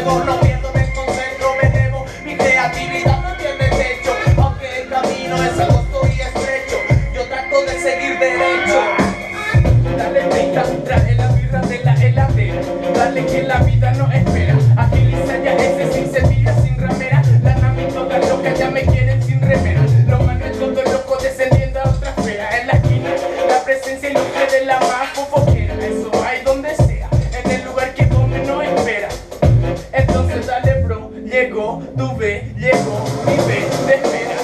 juego, no pierdo, me concentro, me elevo. Mi creatividad no tiene techo, aunque el camino es angosto y estrecho, yo trato de seguir derecho. Dale brinca, trae la birra de la heladera. Dale que la vida no espera. Agiliza ya ese sin semilla, sin ramera. La nami toda loca ya me quieren sin remera. Lo malo es todo loco descendiendo a otra esfera. En la esquina, la presencia ilustre de la más fofoquera. Eso hay donde sea, en el lugar que tú menos espera. Entonces dale bro, llegó, tu ve, llegó, mi ve, te espera.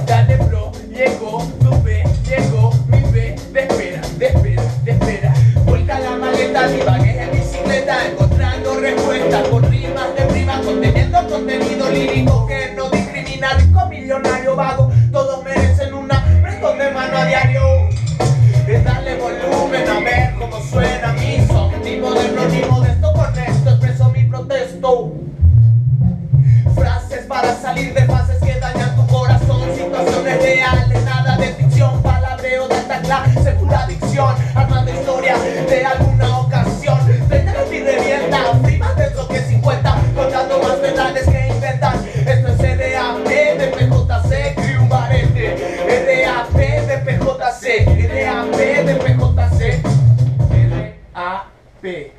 Dale bro, llegó, tu ve, llegó, mi ve, te espera, te espera, te espera. Vuelca la maleta, divagues en bicicleta, encontrando respuestas con rimas de prima, conteniendo contenido lírico que no discrimina. Rico, millonario, vago, todos merecen una prestón de mano a diario. Dale volumen a ver cómo suena mi son. Ni moderno ni modesto, con esto expreso mi protesto. Frases para salir de fases que dañan tu corazón. Situaciones reales, nada de ficción. Palabreo de alta clase, segura adicción. Armando historia de alguna ocasión. Frente a mi revienta, primas de esos que 50. Contando más verdades que inventan. Esto es RAP de PJC, Crew Barete. RAP de PJC, RAP de PJC. RAP.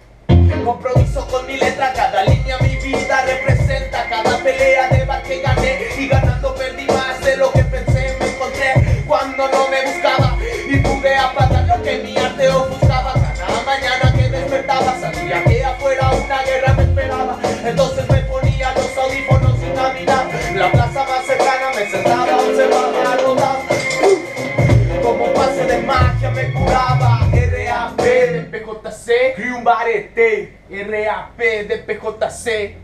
Compromiso con mi letra, cada línea mi vida representa. Cada pelea de bar que gané y ganando perdí más de lo que pensé. Me encontré cuando no me buscaba y pude apagar lo que mi arte ofuscaba. Cada mañana que despertaba sabía que afuera una guerra me esperaba. Entonces me ponía los audífonos y caminaba. La plaza más cercana me sentaba, observaba, rodaba. Como pase de magia me curaba. RAP de PJC, Crew Barete. RAP de PJC.